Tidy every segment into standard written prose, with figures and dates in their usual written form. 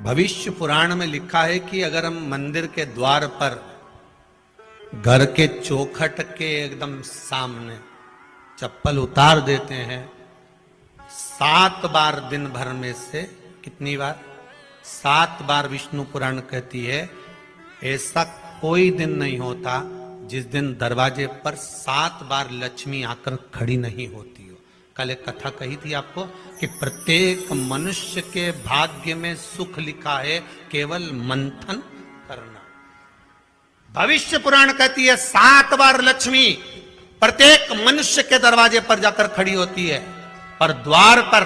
भविष्य पुराण में लिखा है कि अगर हम मंदिर के द्वार पर घर के चौखट के एकदम सामने चप्पल उतार देते हैं 7 बार दिन भर में से, कितनी बार? 7 बार विष्णु पुराण कहती है ऐसा कोई दिन नहीं होता जिस दिन दरवाजे पर 7 बार लक्ष्मी आकर खड़ी नहीं होती हो। कल एक कथा कही थी आपको कि प्रत्येक मनुष्य के भाग्य में सुख लिखा है, केवल मंथन करना। भविष्य पुराण कहती है 7 बार लक्ष्मी प्रत्येक मनुष्य के दरवाजे पर जाकर खड़ी होती है, पर द्वार पर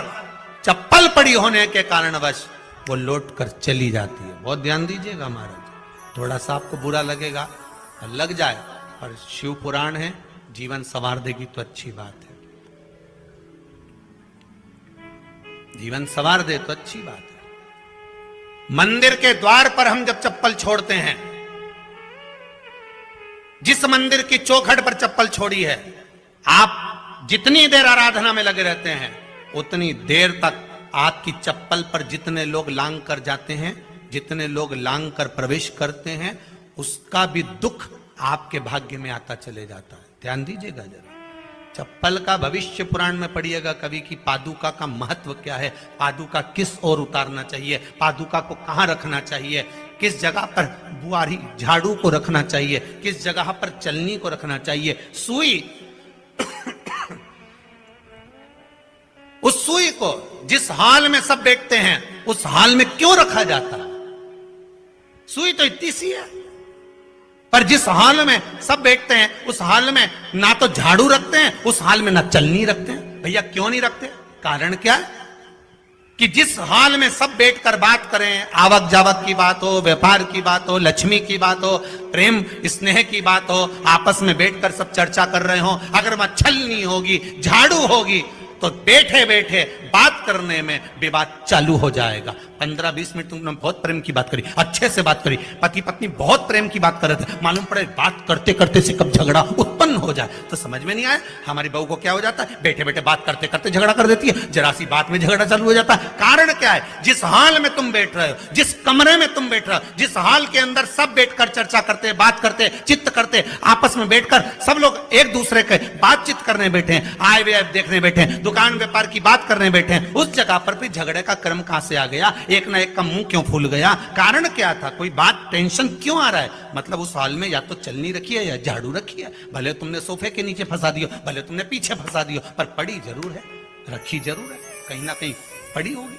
चप्पल पड़ी होने के कारणवश वो लौट कर चली जाती है। बहुत ध्यान दीजिएगा महाराज, थोड़ा सा आपको बुरा लगेगा, लग जाए, पर शिव पुराण है, जीवन संवार देगी तो अच्छी बात है, जीवन संवार दे तो अच्छी बात है। मंदिर के द्वार पर हम जब चप्पल छोड़ते हैं, जिस मंदिर की चौखट पर चप्पल छोड़ी है, आप जितनी देर आराधना में लगे रहते हैं उतनी देर तक आपकी चप्पल पर जितने लोग लांग कर जाते हैं, जितने लोग लांग कर प्रवेश करते हैं, उसका भी दुख आपके भाग्य में आता चले जाता है। ध्यान दीजिएगा जरा, चप्पल का भविष्य पुराण में पढ़िएगा कवि की पादुका का महत्व क्या है, पादुका किस ओर उतारना चाहिए, पादुका को कहां रखना चाहिए, किस जगह पर बुआरी झाड़ू को रखना चाहिए, किस जगह पर चलनी को रखना चाहिए, सुई उस सुई को जिस हाल में सब बैठते हैं उस हाल में क्यों रखा जाता है? सुई तो इतनी सी है, पर जिस हाल में सब बैठते हैं उस हाल में ना तो झाड़ू रखते हैं, उस हाल में ना चलनी रखते हैं। भैया क्यों नहीं रखते? कारण क्या है कि जिस हाल में सब बैठकर बात करें, आवक जावक की बात हो, व्यापार की बात हो, लक्ष्मी की बात हो, प्रेम स्नेह की बात हो, आपस में बैठकर सब चर्चा कर रहे हो, अगर वहां छलनी होगी, झाड़ू होगी तो बैठे बैठे बात करने में विवाद चालू हो जाएगा। 15-20 मिनट तुमने बहुत प्रेम की बात करी, अच्छे से बात करी, पति पत्नी बहुत प्रेम की बात कर रहे थे, मालूम पड़े बात करते करते से कब झगड़ा उत्पन्न हो जाए तो समझ में नहीं आया। हमारी बहू को क्या हो जाता है, बैठे बैठे बात करते करते झगड़ा कर देती है, जरा सी बात में झगड़ा चालू हो जाता है। कारण क्या है? जिस हाल में तुम बैठ रहे हो, जिस कमरे में तुम बैठ रहे हो, जिस हाल के अंदर सब बैठकर चर्चा करते, बात करते, चित्त करते, आपस में बैठकर सब लोग एक दूसरे के बातचीत करने बैठे हैं, आए वे देखने बैठे हैं, दुकान व्यापार की बात करने बैठे हैं, उस जगह पर भी झगड़े का क्रम कहां से आ गया? एक ना एक का मुंह क्यों फूल गया? कारण क्या था? कोई बात टेंशन क्यों आ रहा है? मतलब उस हाल में या तो चलनी रखी है या झाड़ू रखी है, भले तुमने सोफे के नीचे फंसा दियो, भले तुमने पीछे फंसा दियो, पर पड़ी जरूर है, रखी जरूर है, कहीं ना कहीं पड़ी होगी।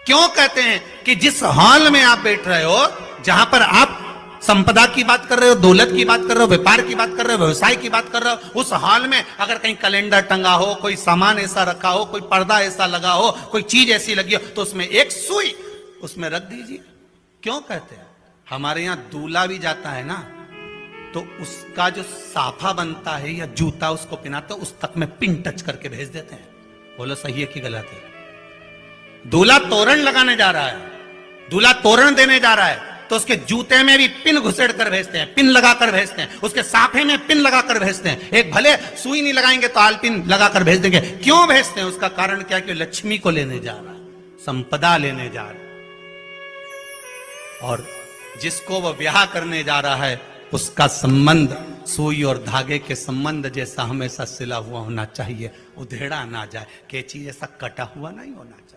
क्यों कहते हैं कि जिस हाल में आप बैठ रहे हो, जहां पर आप संपदा की बात कर रहे हो, दौलत की बात कर रहे हो, व्यापार की बात कर रहे हो, व्यवसाय की बात कर रहे हो, उस हाल में अगर कहीं कैलेंडर टंगा हो, कोई सामान ऐसा रखा हो, कोई पर्दा ऐसा लगा हो, कोई चीज ऐसी लगी हो, तो उसमें एक सुई उसमें रख दीजिए। क्यों कहते हैं? हमारे यहां दूल्हा भी जाता है ना, तो उसका जो साफा बनता है या जूता उसको पहनाते उस तक में पिन टच करके भेज देते हैं। बोलो सही है कि गलत है? दूल्हा तोरण लगाने जा रहा है, दूल्हा तोरण देने जा रहा है, तो उसके जूते में भी पिन घुसेड़ कर भेजते हैं, पिन लगाकर भेजते हैं, उसके साफे में पिन लगाकर भेजते हैं। एक भले सुई नहीं लगाएंगे तो आल पिन लगाकर भेज देंगे। क्यों भेजते हैं? उसका कारण क्या? कि लक्ष्मी को लेने जा रहा है, संपदा लेने जा रहा है, और जिसको वो ब्याह करने जा रहा है उसका संबंध सुई और धागे के संबंध जैसा हमेशा सिला हुआ होना चाहिए, उधेड़ा ना जाए, कैंची जैसा कटा हुआ नहीं होना चाहिए।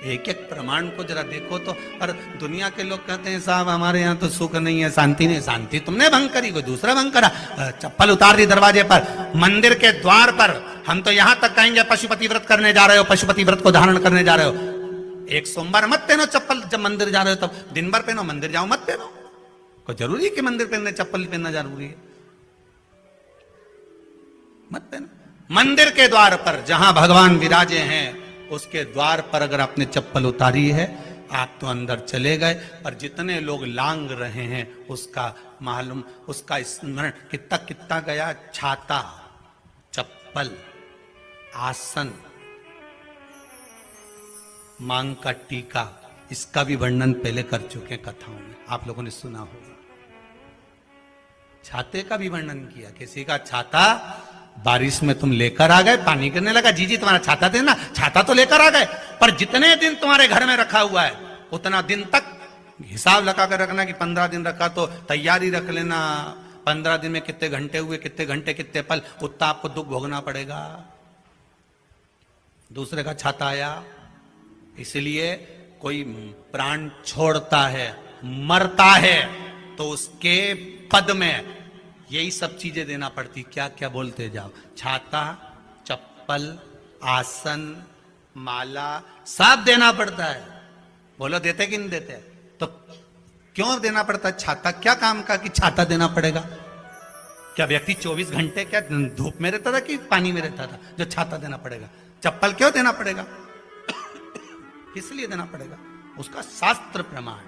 एक एक प्रमाण को जरा देखो तो। पर दुनिया के लोग कहते हैं साहब हमारे यहाँ तो सुख नहीं है, शांति नहीं। शांति तुमने भंग करी, कोई दूसरा भंग करा। चप्पल उतार दी दरवाजे पर, मंदिर के द्वार पर। हम तो यहां तक कहेंगे पशुपति व्रत करने जा रहे हो, पशुपति व्रत को धारण करने जा रहे हो, एक सोमवार मत पहनो चप्पल, जब मंदिर जा रहे हो तब दिन भर पहनो, मंदिर जाओ मत पहनो। कोई जरूरी है कि मंदिर पहनने चप्पल पहनना जरूरी है? मत पहनो। मंदिर के द्वार पर जहां भगवान विराजे हैं उसके द्वार पर अगर आपने चप्पल उतारी है, आप तो अंदर चले गए, पर जितने लोग लांग रहे हैं उसका मालूम, उसका स्मरण कितना कितना गया। छाता, चप्पल, आसन, मांग का टीका, इसका भी वर्णन पहले कर चुके हैं कथाओं में, आप लोगों ने सुना होगा। छाते का भी वर्णन किया, किसी का छाता बारिश में तुम लेकर आ गए, पानी गिरने लगा, जी जी तुम्हारा छाता देना, छाता तो लेकर आ गए, पर जितने दिन तुम्हारे घर में रखा हुआ है उतना दिन तक हिसाब लगा कर रखना कि 15 दिन रखा तो तैयारी रख लेना, 15 दिन में कितने घंटे हुए, कितने घंटे कितने पल, उतना आपको दुख भोगना पड़ेगा। दूसरे का छाता आया, इसलिए कोई प्राण छोड़ता है, मरता है, तो उसके पद में यही सब चीजें देना पड़ती। क्या क्या बोलते जाओ, छाता, चप्पल, आसन, माला, सब देना पड़ता है। बोलो देते कि नहीं देते? तो क्यों देना पड़ता है छाता? क्या काम का कि छाता देना पड़ेगा? क्या व्यक्ति 24 घंटे क्या धूप में रहता था कि पानी में रहता था जो छाता देना पड़ेगा? चप्पल क्यों देना पड़ेगा? इसलिए देना पड़ेगा, उसका शास्त्र प्रमाण।